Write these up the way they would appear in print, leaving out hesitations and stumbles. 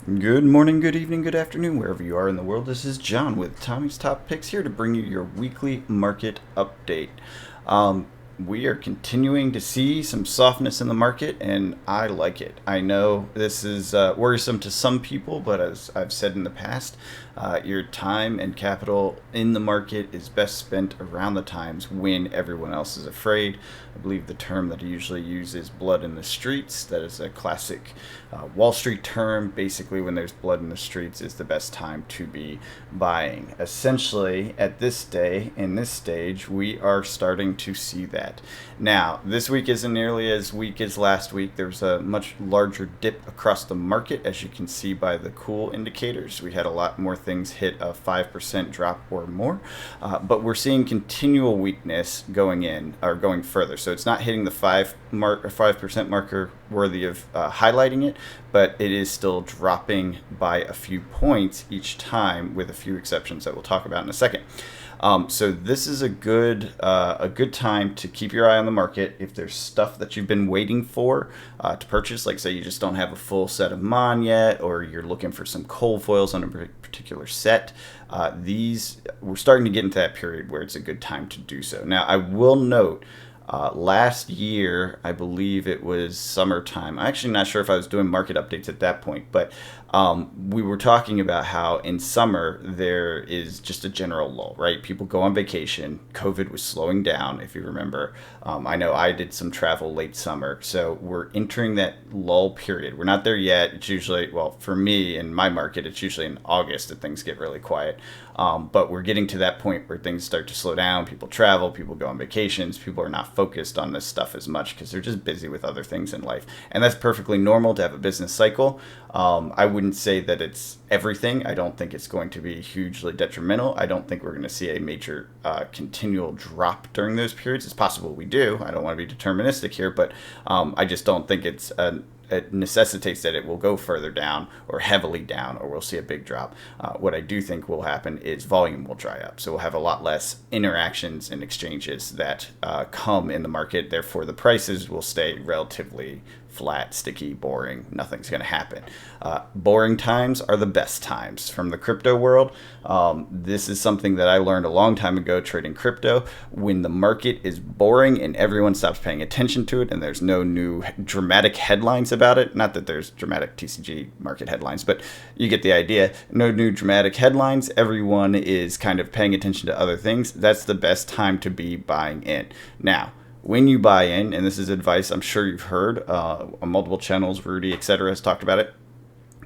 Good morning, good evening, good afternoon, wherever you are in the world. This is John with Tommy's Top Picks here to bring you your weekly market update. Um, we are continuing to see some softness in the market, and I like it. I know this is worrisome to some people, but as I've said in the past, your time and capital in the market is best spent around the times when everyone else is afraid. I believe the term that I usually use is blood in the streets. That is a classic Wall Street term. Basically, when there's blood in the streets, is the best time to be buying. Essentially, at this day, in this stage, we are starting to see that. Now, this week isn't nearly as weak as last week. There's a much larger dip across the market, as you can see by the cool indicators. We had a lot more things hit a 5% drop or more, but we're seeing continual weakness going in or going further. So it's not hitting the 5% marker worthy of highlighting it, but it is still dropping by a few points each time, with a few exceptions that we'll talk about in a second. So this is a good time to keep your eye on the market. If there's stuff that you've been waiting for to purchase, like say you just don't have a full set of Mon yet, or you're looking for some cold foils on a particular set, these we're starting to get into that period where it's a good time to do so. Now, I will note. Last year, I believe it was summertime. I'm actually not sure if I was doing market updates at that point, but we were talking about how in summer there is just a general lull, right? People go on vacation. COVID was slowing down, if you remember. I know I did some travel late summer, so we're entering that lull period. We're not there yet. It's usually, well, for me in my market, it's usually in August that things get really quiet. But we're getting to that point where things start to slow down. People travel, people go on vacations, people are not focused on this stuff as much because they're just busy with other things in life. And that's perfectly normal to have a business cycle. I wouldn't say that it's everything. I don't think it's going to be hugely detrimental. I don't think we're going to see a major continual drop during those periods. It's possible we do. I don't want to be deterministic here, but I just don't think it necessitates that it will go further down or heavily down, or we'll see a big drop. What I do think will happen is volume will dry up. So we'll have a lot less interactions and exchanges that come in the market. Therefore, the prices will stay relatively flat, sticky, boring. Nothing's going to happen. Boring times are the best times from the crypto world. This is something that I learned a long time ago trading crypto. When the market is boring and everyone stops paying attention to it and there's no new dramatic headlines about it, not that there's dramatic TCG market headlines, but you get the idea. No new dramatic headlines. Everyone is kind of paying attention to other things. That's the best time to be buying in. Now, when you buy in, and this is advice I'm sure you've heard on multiple channels, Rudy, etc., has talked about it,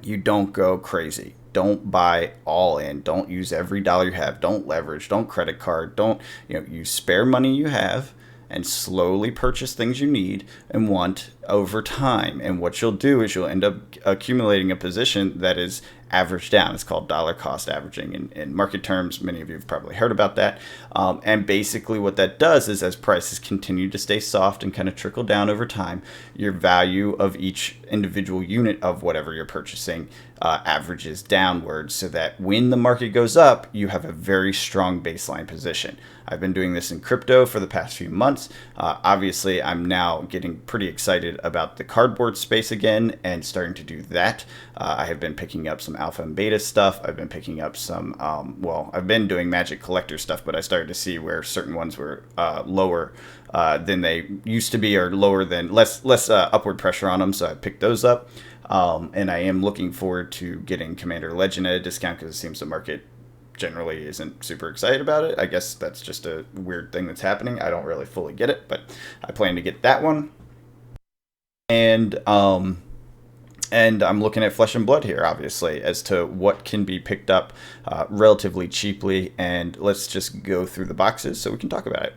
you don't go crazy. Don't buy all in. Don't use every dollar you have. Don't leverage. Don't credit card. Don't, you spare money you have and slowly purchase things you need and want over time. And what you'll do is you'll end up accumulating a position that is averaged down. It's called dollar cost averaging in market terms. Many of you have probably heard about that. And basically what that does is, as prices continue to stay soft and kind of trickle down over time, your value of each individual unit of whatever you're purchasing averages downwards, so that when the market goes up, you have a very strong baseline position. I've been doing this in crypto for the past few months. Obviously, I'm now getting pretty excited about the cardboard space again and starting to do that. I have been picking up some alpha and beta stuff. I've been picking up some, I've been doing Magic Collector stuff, but I started to see where certain ones were lower than they used to be, or lower than less upward pressure on them. So I picked those up. And I am looking forward to getting Commander Legend at a discount, because it seems the market generally isn't super excited about it. I guess that's just a weird thing that's happening. I don't really fully get it, but I plan to get that one. And I'm looking at Flesh and Blood here, obviously, as to what can be picked up relatively cheaply. And let's just go through the boxes so we can talk about it.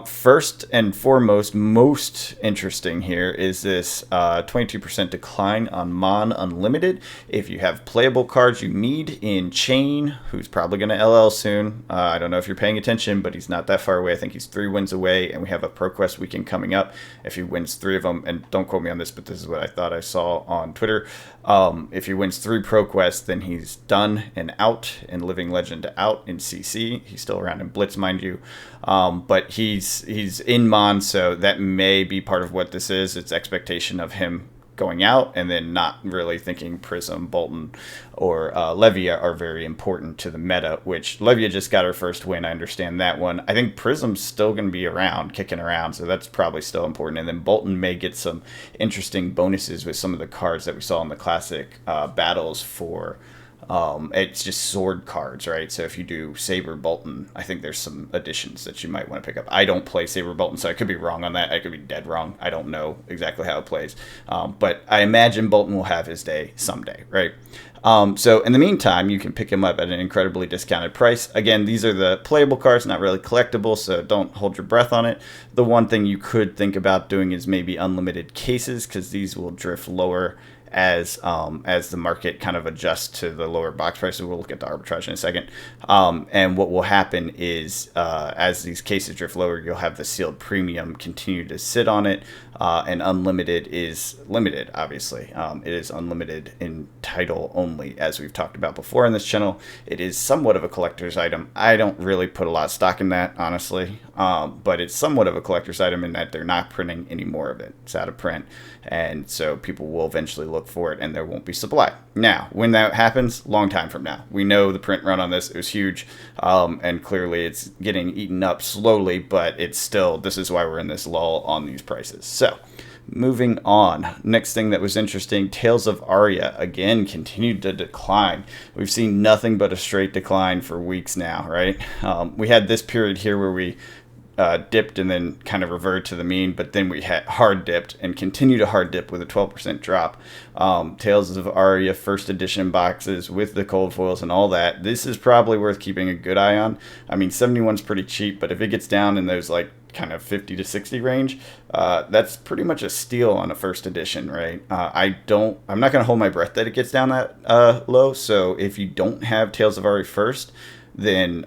First and foremost, most interesting here is this 22% decline on Mon Unlimited. If you have playable cards you need in Chain, who's probably going to LL soon. I don't know if you're paying attention, but he's not that far away. I think he's 3 wins away, and we have a ProQuest weekend coming up. If he wins 3 of them, and don't quote me on this, but this is what I thought I saw on Twitter. If he wins 3 ProQuests, then he's done and out, and Living Legend out in CC. He's still around in Blitz, mind you. But he's in Mon, so that may be part of what this is. It's expectation of him going out, and then not really thinking Prism, Bolton, or Levia are very important to the meta, which Levia just got her first win. I understand that one. I think Prism's still going to be around, kicking around, so that's probably still important. And then Bolton may get some interesting bonuses with some of the cards that we saw in the classic battles for it's just sword cards, right? So if you do Saber Bolton, I think there's some additions that you might want to pick up. I don't play Saber Bolton, so I could be wrong on that. I could be dead wrong. I don't know exactly how it plays. But I imagine Bolton will have his day someday, right? So in the meantime, you can pick him up at an incredibly discounted price. Again, these are the playable cards, not really collectible, so don't hold your breath on it. The one thing you could think about doing is maybe unlimited cases, because these will drift lower as the market kind of adjusts to the lower box prices. We'll look at the arbitrage in a second. And what will happen is as these cases drift lower, you'll have the sealed premium continue to sit on it. And unlimited is limited, obviously. It is unlimited in title only, as we've talked about before on this channel. It is somewhat of a collector's item. I don't really put a lot of stock in that, honestly. But it's somewhat of a collector's item in that they're not printing any more of it. It's out of print. And so people will eventually look for it, and there won't be supply. Now, when that happens, long time from now. We know the print run on this, it was huge. And clearly it's getting eaten up slowly, but it's still, this is why we're in this lull on these prices. So, moving on. Next thing that was interesting, Tales of Aria again continued to decline. We've seen nothing but a straight decline for weeks now, right? We had this period here where we dipped and then kind of reverted to the mean, but then we had hard dipped and continued to hard dip with a 12% drop. Tales of Aria first edition boxes with the cold foils and all that. This is probably worth keeping a good eye on. I mean, 71's pretty cheap, but if it gets down in those like kind of 50 to 60 range, that's pretty much a steal on a first edition, right? I'm not going to hold my breath that it gets down that low. So if you don't have Tales of Aria first, then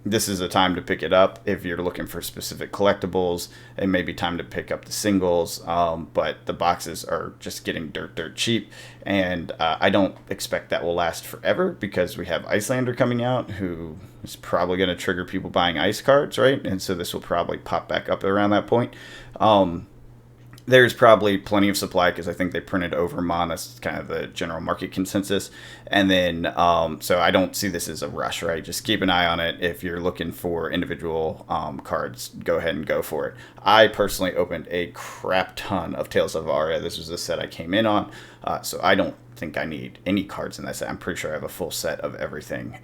this is a time to pick it up if you're looking for specific collectibles. It may be time to pick up the singles, but the boxes are just getting dirt cheap, and I don't expect that will last forever because we have Iyslander coming out, who is probably going to trigger people buying ice cards, right? And so this will probably pop back up around that point. There's probably plenty of supply because I think they printed over Mon. That's kind of the general market consensus. And then, so I don't see this as a rush, right? Just keep an eye on it. If you're looking for individual cards, go ahead and go for it. I personally opened a crap ton of Tales of Aria. This was the set I came in on. So I don't think I need any cards in that set. I'm pretty sure I have a full set of everything.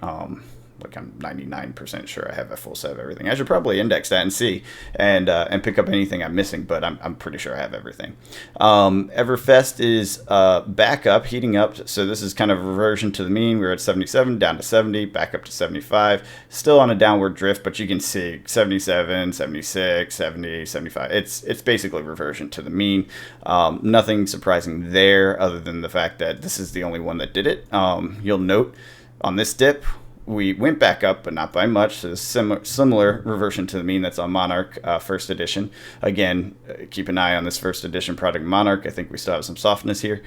Like I'm 99% sure I have a full set of everything. I should probably index that and see and pick up anything I'm missing, but I'm pretty sure I have everything. Everfest is back up, heating up. So this is kind of a reversion to the mean. We're at 77, down to 70, back up to 75. Still on a downward drift, but you can see 77, 76, 70, 75. It's basically reversion to the mean. Nothing surprising there other than the fact that this is the only one that did it. You'll note on this dip, we went back up, but not by much. So similar reversion to the mean that's on Monarch first edition. Again, keep an eye on this first edition product Monarch. I think we still have some softness here.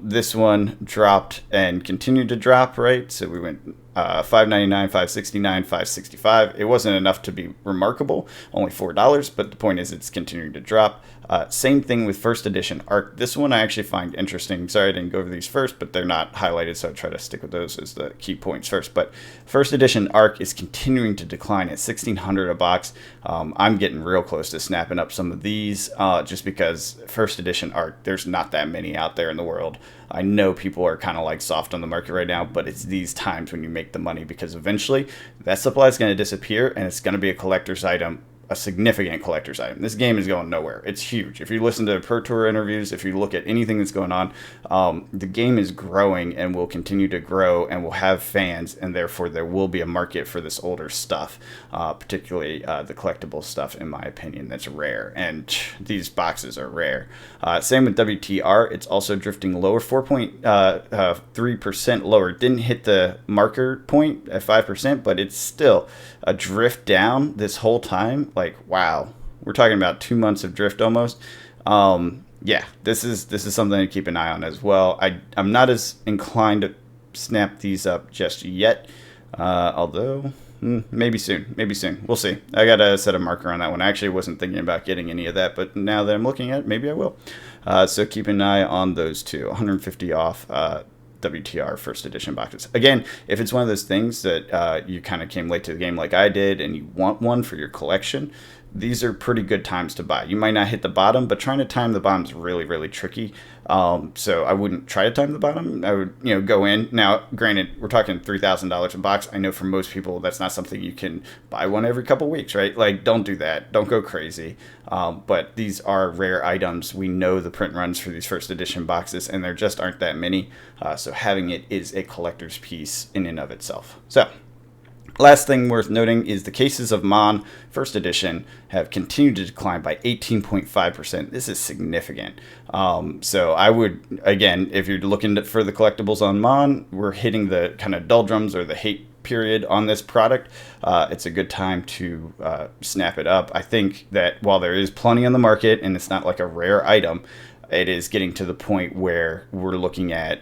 This one dropped and continued to drop, right? So we went 5.99, 5.69, 5.65. It wasn't enough to be remarkable, only $4, but the point is it's continuing to drop. Same thing with first edition Arc. This one I actually find interesting. Sorry I didn't go over these first, but they're not highlighted, so I try to stick with those as the key points first. But first edition Arc is continuing to decline at $1,600 a box. I'm getting real close to snapping up some of these just because first edition Arc, there's not that many out there in the world. I know people are kind of like soft on the market right now, but it's these times when you make the money because eventually that supply is going to disappear and it's going to be a collector's item, a significant collector's item. This game is going nowhere. It's huge. If you listen to Pro Tour interviews, if you look at anything that's going on, the game is growing and will continue to grow and will have fans, and therefore there will be a market for this older stuff, particularly the collectible stuff, in my opinion, that's rare. And these boxes are rare. Same with WTR. It's also drifting lower, 4.3% lower. Didn't hit the marker point at 5%, but it's still a drift down this whole time. Like, wow, we're talking about 2 months of drift almost. Yeah, this is something to keep an eye on as well. I'm not as inclined to snap these up just yet, although maybe soon. We'll see. I got to set a marker on that one. I actually wasn't thinking about getting any of that, but now that I'm looking at it, maybe I will. So keep an eye on those two. 150 off WTR first edition boxes. Again, if it's one of those things that you kind of came late to the game like I did and you want one for your collection, these are pretty good times to buy. You might not hit the bottom, but trying to time the bottom is really, really tricky. So I wouldn't try to time the bottom. I would, go in. Now, granted, we're talking $3,000 a box. I know for most people, that's not something you can buy one every couple weeks, right? Like, don't do that. Don't go crazy. But these are rare items. We know the print runs for these first edition boxes, and there just aren't that many. So having it is a collector's piece in and of itself. So, last thing worth noting is the cases of Mon first edition have continued to decline by 18.5%. This is significant. So I would, again, if you're looking for the collectibles on Mon, we're hitting the kind of doldrums or the hate period on this product. It's a good time to snap it up. I think that while there is plenty on the market and it's not like a rare item, it is getting to the point where we're looking at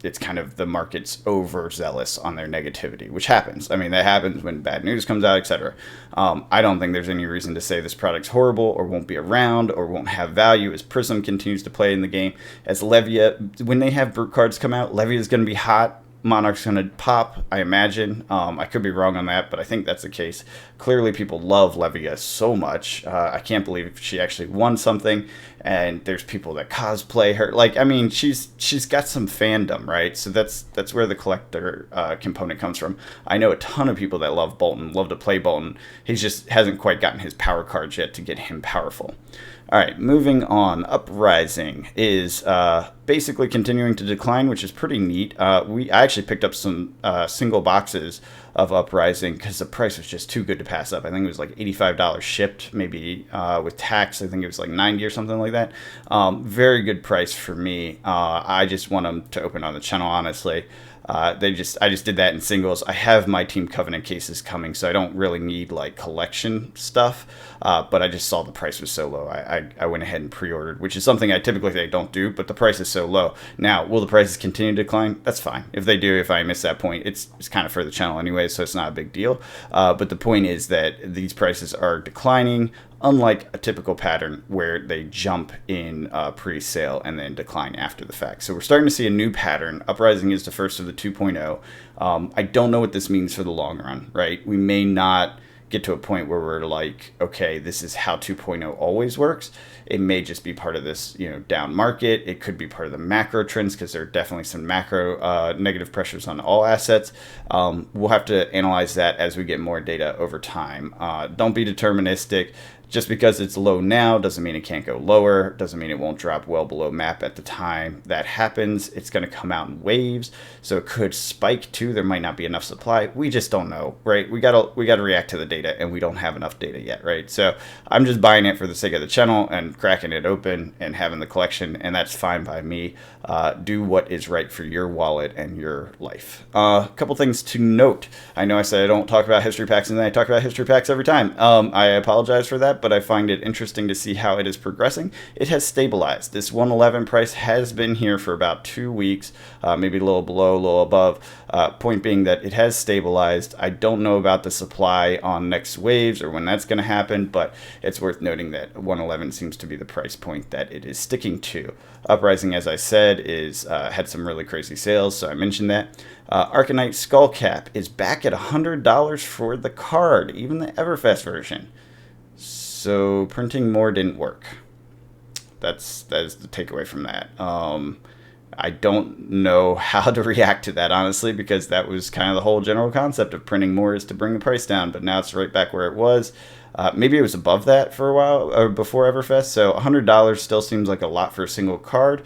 it's kind of the market's overzealous on their negativity, which happens. I mean, that happens when bad news comes out, etc. I don't think there's any reason to say this product's horrible or won't be around or won't have value as Prism continues to play in the game. As Levia, when they have Brute cards come out, Levia is going to be hot. Monarch's going to pop, I imagine. I could be wrong on that, but I think that's the case. Clearly, people love Levia so much. I can't believe she actually won something, and there's people that cosplay her. Like, I mean, she's got some fandom, right? So that's where the collector component comes from. I know a ton of people that love Boltyn, love to play Boltyn. He just hasn't quite gotten his power cards yet to get him powerful. All right, moving on. Uprising is basically continuing to decline, which is pretty neat. I actually picked up some single boxes of Uprising because the price was just too good to pass up. I think it was like $85 shipped, maybe with tax. I think it was like $90 or something like that. Very good price for me. I just want them to open on the channel, honestly. I just did that in singles. I have my Team Covenant cases coming, so I don't really need like collection stuff. But I just saw the price was so low. I went ahead and pre-ordered, which is something I typically say don't do, but the price is so low. Now, will the prices continue to decline? That's fine. If they do, if I miss that point, it's kind of for the channel anyway, so it's not a big deal. But the point is that these prices are declining, unlike a typical pattern where they jump in pre-sale and then decline after the fact. So we're starting to see a new pattern. Uprising is the first of the 2.0. I don't know what this means for the long run, right? We may not get to a point where we're like, okay, this is how 2.0 always works. It may just be part of this, down market. It could be part of the macro trends because there are definitely some macro negative pressures on all assets. We'll have to analyze that as we get more data over time. Don't be deterministic. Just because it's low now doesn't mean it can't go lower, doesn't mean it won't drop well below map at the time that happens. It's going to come out in waves, so it could spike too. There might not be enough supply. We just don't know, right? We gotta react to the data, and we don't have enough data yet, right? So I'm just buying it for the sake of the channel and cracking it open and having the collection, and that's fine by me. Do what is right for your wallet and your life. A couple things to note. I know I said I don't talk about history packs, and then I talk about history packs every time. I apologize for that, but I find it interesting to see how it is progressing. It has stabilized. This 111 price has been here for about 2 weeks, maybe a little below, a little above. Point being that it has stabilized. I don't know about the supply on next waves or when that's going to happen, but it's worth noting that 111 seems to be the price point that it is sticking to. Uprising, as I said, is had some really crazy sales, so I mentioned that. Arcanite Skullcap is back at $100 for the card, even the Everfest version. So printing more didn't work. That is the takeaway from that. I don't know how to react to that, honestly, because that was kind of the whole general concept of printing more is to bring the price down, but now it's right back where it was. Maybe it was above that for a while, or before Everfest, so $100 still seems like a lot for a single card.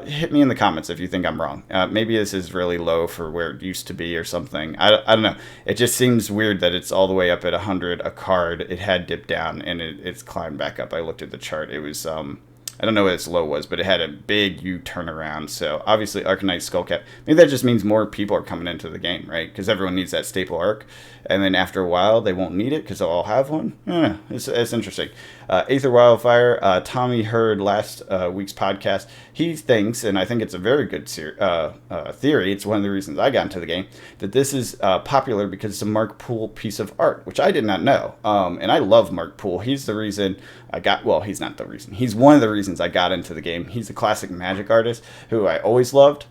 Hit me in the comments if you think I'm wrong. Maybe this is really low for where it used to be or something. I don't know. It just seems weird that it's all the way up at 100 a card. It had dipped down, and it's climbed back up. I looked at the chart. It was... I don't know what its low was, but it had a big U-turn around. So obviously Arcanite Skullcap, maybe that just means more people are coming into the game, right? Because everyone needs that staple arc. And then after a while, they won't need it because they'll all have one. It's interesting. Aether Wildfire, Tommy heard last week's podcast. He thinks, and I think it's a very good theory, it's one of the reasons I got into the game, that this is popular because it's a Mark Poole piece of art, which I did not know. And I love Mark Poole. He's the reason I got, well, he's not the reason. He's one of the reasons reasons I got into the game. He's a classic Magic artist who I always loved.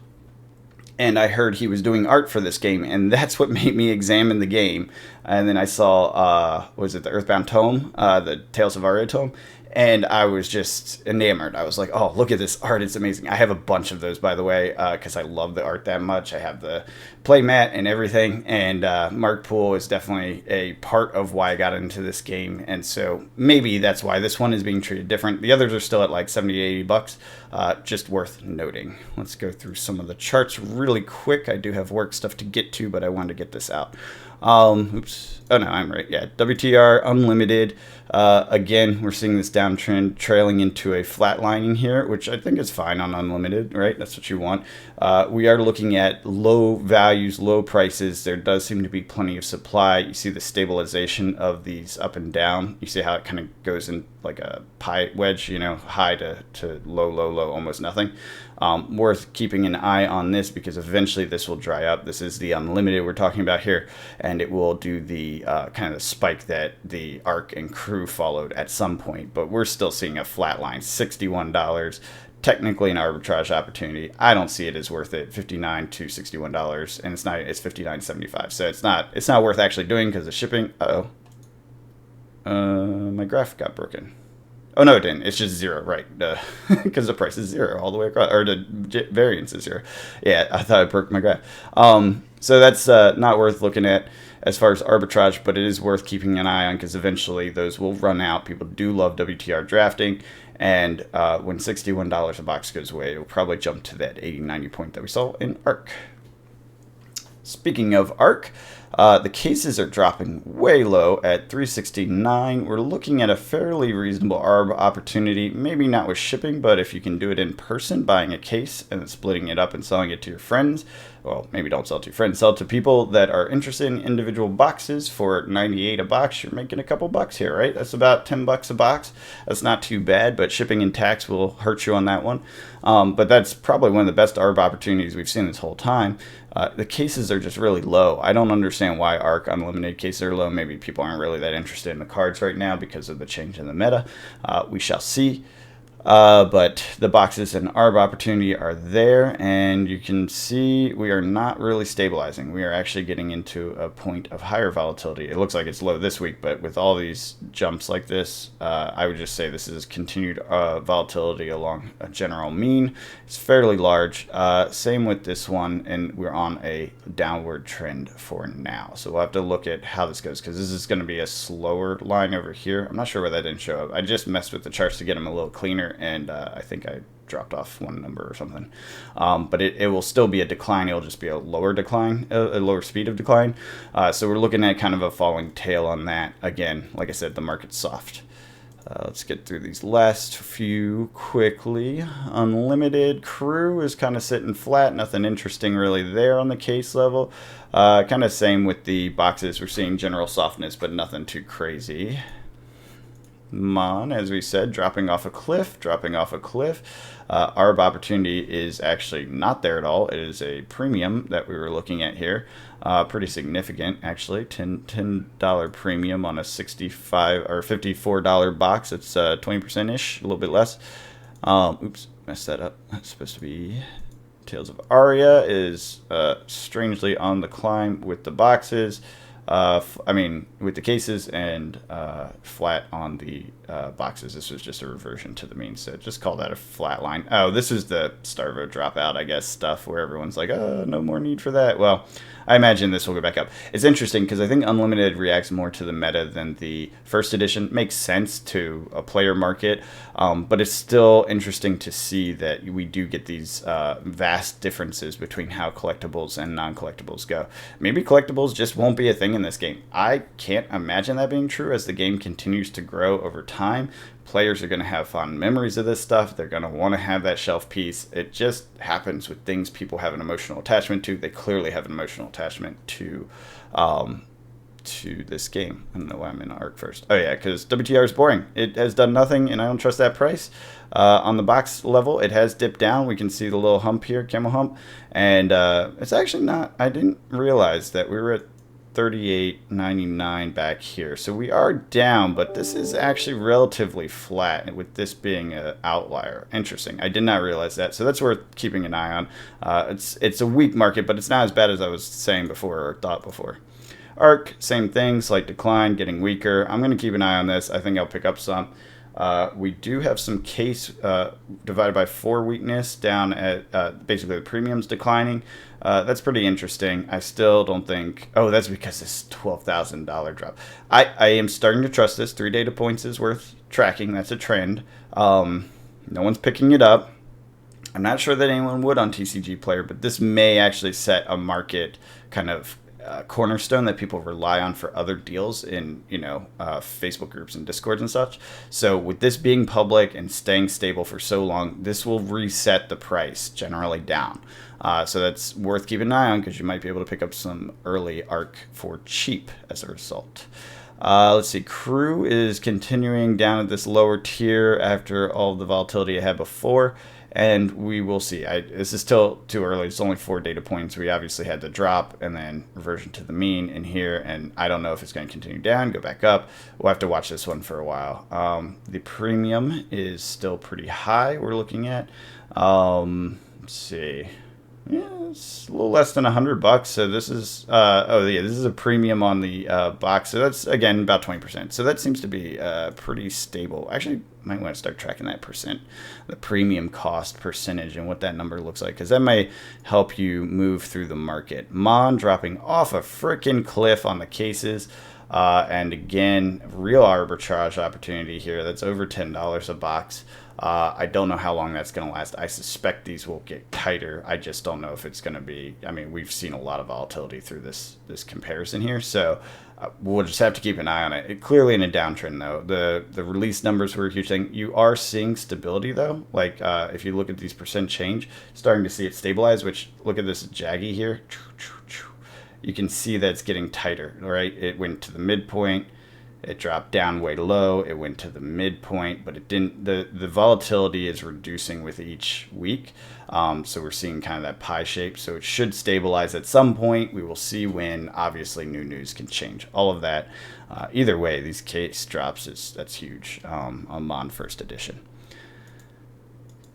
And I heard he was doing art for this game, and that's what made me examine the game. And then I saw, was it the Earthbound Tome, the Tales of Aria Tome? And I was just enamored. I was like, oh, look at this art. It's amazing. I have a bunch of those, by the way, because I love the art that much. I have the play mat and everything. And Mark Poole is definitely a part of why I got into this game. And so maybe that's why this one is being treated different. The others are still at like 70, $80. Just worth noting. Let's go through some of the charts really quick. I do have work stuff to get to, but I wanted to get this out. Oops. Oh, no, I'm right. Yeah, WTR Unlimited. Again, we're seeing this downtrend trailing into a flatlining here, which I think is fine on Unlimited, right? That's what you want. We are looking at low values, low prices. There does seem to be plenty of supply. You see the stabilization of these up and down. You see how it kind of goes in like a pie wedge, you know, high to low, low, low, almost nothing. Worth keeping an eye on this because eventually this will dry up. This is the Unlimited we're talking about here, and it will do the kind of the spike that the Arc and Crew followed at some point. But we're still seeing a flat line, $61. Technically an arbitrage opportunity. I don't see it as worth it. $59 to $61, and it's $59.75. So it's not worth actually doing because of shipping. My graph got broken. Oh, no, it didn't. It's just zero, right? Because the price is zero all the way across, or the variance is zero. Yeah, I thought I broke my graph. So that's not worth looking at as far as arbitrage, but it is worth keeping an eye on because eventually those will run out. People do love WTR drafting, and when $61 a box goes away, it will probably jump to that 80, 90 point that we saw in ARC. Speaking of ARC, the cases are dropping way low at $369. We're looking at a fairly reasonable ARB opportunity, maybe not with shipping, but if you can do it in person, buying a case and then splitting it up and selling it to your friends. Well, maybe don't sell it to your friends, sell it to people that are interested in individual boxes for $98 a box. You're making a couple bucks here, right? That's about $10 a box. That's not too bad, but shipping and tax will hurt you on that one. But that's probably one of the best ARB opportunities we've seen this whole time. The cases are just really low. I don't understand why ARC Unlimited cases are low. Maybe people aren't really that interested in the cards right now because of the change in the meta. We shall see. But the boxes and ARB opportunity are there, and you can see we are not really stabilizing. We are actually getting into a point of higher volatility. It looks like it's low this week, but with all these jumps like this, I would just say this is continued volatility along a general mean. It's fairly large. Same with this one, and we're on a downward trend for now. So we'll have to look at how this goes, because this is going to be a slower line over here. I'm not sure why that didn't show up. I just messed with the charts to get them a little cleaner, and I think I dropped off one number or something. But it will still be a decline. It'll just be a lower decline, a lower speed of decline. So we're looking at kind of a falling tail on that. Again, like I said, the market's soft. Let's get through these last few quickly. Unlimited Crew is kind of sitting flat. Nothing interesting really there on the case level. Kind of same with the boxes. We're seeing general softness, but nothing too crazy. Mon, as we said, dropping off a cliff. ARB opportunity is actually not there at all. It is a premium that we were looking at here. Pretty significant, actually. $10 premium on a $65 or $54 box. It's 20%-ish, a little bit less. Oops, messed that up. That's supposed to be Tales of Aria is strangely on the climb with the boxes. With the cases, and flat on the boxes. This was just a reversion to the mean, so just call that a flat line. Oh, this is the Starvo dropout, I guess, stuff where everyone's like, oh, no more need for that. Well, I imagine this will go back up. It's interesting because I think Unlimited reacts more to the meta than the first edition. Makes sense to a player market, but it's still interesting to see that we do get these vast differences between how collectibles and non-collectibles go. Maybe collectibles just won't be a thing in this game. I can't imagine that being true as the game continues to grow over time. Players are going to have fond memories of this stuff. They're going to want to have that shelf piece. It just happens with things people have an emotional attachment to. They clearly have an emotional attachment to this game. I don't know why I'm in ARC first. Oh yeah, because WTR is boring. It has done nothing, and I don't trust that price. On the box level, it has dipped down. We can see the little hump here, camel hump, and it's actually not. I didn't realize that we were at 38.99 back here. So we are down, but this is actually relatively flat, with this being an outlier. Interesting. I did not realize that. So that's worth keeping an eye on. It's a weak market, but it's not as bad as I was saying before or thought before. ARK, same thing, slight decline, getting weaker. I'm going to keep an eye on this. I think I'll pick up some. We do have some case divided by 4 weakness down at basically the premiums declining. That's pretty interesting. I still don't think... Oh, that's because this $12,000 drop. I am starting to trust this. 3 data points is worth tracking. That's a trend. No one's picking it up. I'm not sure that anyone would on TCG Player, but this may actually set a market kind of cornerstone that people rely on for other deals in Facebook groups and Discords and such. So with this being public and staying stable for so long, this will reset the price generally down. So that's worth keeping an eye on, because you might be able to pick up some early ARK for cheap as a result. Let's see. Crew is continuing down at this lower tier after all the volatility it had before. And we will see. This is still too early. It's only 4 data points. We obviously had the drop and then reversion to the mean in here. And I don't know if it's going to continue down, go back up. We'll have to watch this one for a while. The premium is still pretty high, we're looking at. Let's see. Yeah, it's a little less than $100. So this is, this is a premium on the box. So that's, again, about 20%. So that seems to be pretty stable. Actually, might want to start tracking that percent, the premium cost percentage, and what that number looks like, because that might help you move through the market. Mon dropping off a freaking cliff on the cases. And again, real arbitrage opportunity here. That's over $10 a box. I don't know how long that's going to last. I suspect these will get tighter. I just don't know if it's going to be... I mean, we've seen a lot of volatility through this comparison here, so we'll just have to keep an eye on it. Clearly in a downtrend, though. The release numbers were a huge thing. You are seeing stability, though. Like, if you look at these percent change, starting to see it stabilize, which, look at this jaggy here. You can see that it's getting tighter, right? It went to the midpoint. It dropped down way low. It went to the midpoint, but it didn't. The volatility is reducing with each week. So we're seeing kind of that pie shape. So it should stabilize at some point. We will see when. Obviously, new news can change all of that. Either way, these case drops, that's huge on Mon First Edition.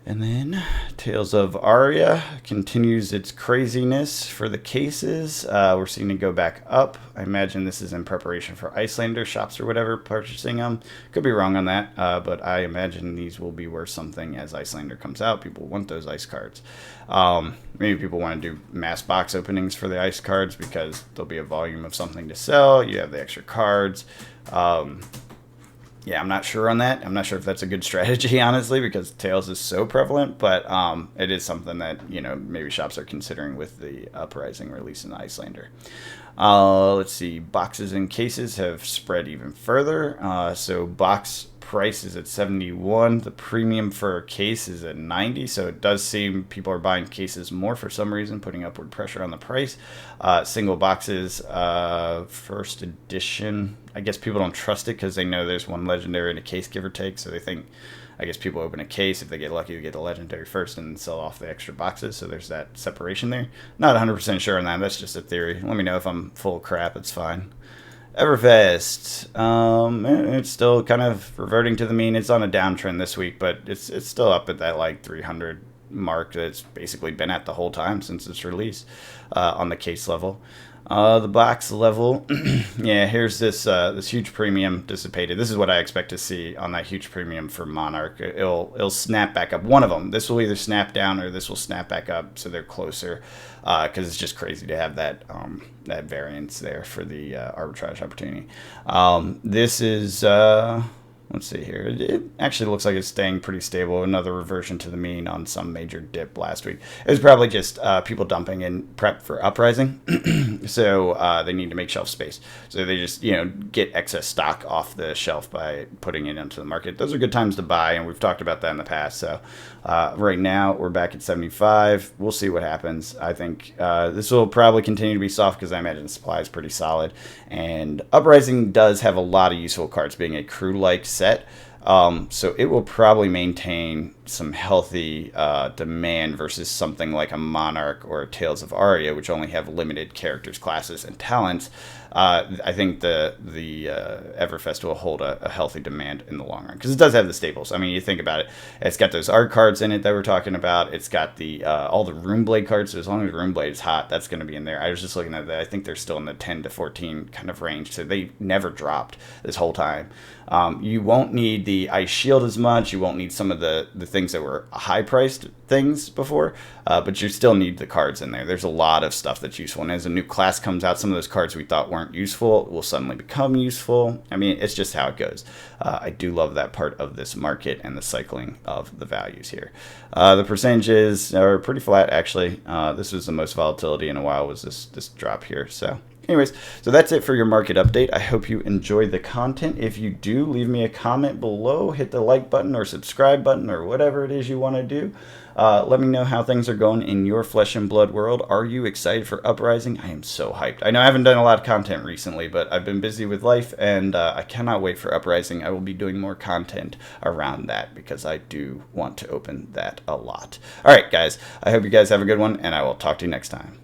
And then Tales of Aria continues its craziness for the cases. We're seeing it go back up. I imagine this is in preparation for Icelander shops or whatever purchasing them. Could be wrong on that, but I imagine these will be worth something as Icelander comes out. People want those ice cards. Maybe people want to do mass box openings for the ice cards because there'll be a volume of something to sell. You have the extra cards. Yeah, I'm not sure on that. I'm not sure if that's a good strategy, honestly, because Tails is so prevalent, but it is something that, maybe shops are considering with the Uprising release in Icelander. Let's see. Boxes and cases have spread even further. So box price is at 71. The premium for a case is at 90. So it does seem people are buying cases more for some reason, putting upward pressure on the price. Single boxes, first edition. I guess people don't trust it because they know there's one legendary in a case, give or take. So they think, I guess people open a case. If they get lucky, they get the legendary first and sell off the extra boxes. So there's that separation there. Not 100% sure on that. That's just a theory. Let me know if I'm full of crap. It's fine. Everfest, it's still kind of reverting to the mean. It's on a downtrend this week, but it's still up at that like 300 mark that's basically been at the whole time since its release on the case level. The box level, yeah, here's this huge premium dissipated. This is what I expect to see on that huge premium for Monarch. It'll snap back up. One of them. This will either snap down or this will snap back up, so they're closer. Because it's just crazy to have that that variance there for the arbitrage opportunity. This is. Let's see here. It actually looks like it's staying pretty stable. Another reversion to the mean on some major dip last week. It was probably just people dumping in prep for Uprising. So they need to make shelf space. So they just, get excess stock off the shelf by putting it into the market. Those are good times to buy, and we've talked about that in the past. So right now we're back at 75. We'll see what happens. I think this will probably continue to be soft because I imagine the supply is pretty solid. And Uprising does have a lot of useful cards, being a crew-like set. So it will probably maintain some healthy demand versus something like a Monarch or a Tales of Aria, which only have limited characters, classes, and talents. I think the Everfest will hold a healthy demand in the long run because it does have the staples. I mean, you think about it, it's got those art cards in it that we're talking about. It's got the all the Runeblade cards. So as long as Runeblade is hot, that's going to be in there. I was just looking at that. I think they're still in the 10 to 14 kind of range, so they never dropped this whole time. You won't need the Ice Shield as much. You won't need some of the things that were high-priced things before, but you still need the cards in there. There's a lot of stuff that's useful. And as a new class comes out, some of those cards we thought weren't useful will suddenly become useful. I mean, it's just how it goes. I do love that part of this market and the cycling of the values here. The percentages are pretty flat, actually. This was the most volatility in a while, was this drop here. So anyways, so that's it for your market update. I hope you enjoyed the content. If you do, leave me a comment below, hit the like button or subscribe button or whatever it is you want to do. Let me know how things are going in your Flesh and Blood world. Are you excited for Uprising? I am so hyped. I know I haven't done a lot of content recently, but I've been busy with life, and I cannot wait for Uprising. I will be doing more content around that because I do want to open that a lot. All right, guys, I hope you guys have a good one, and I will talk to you next time.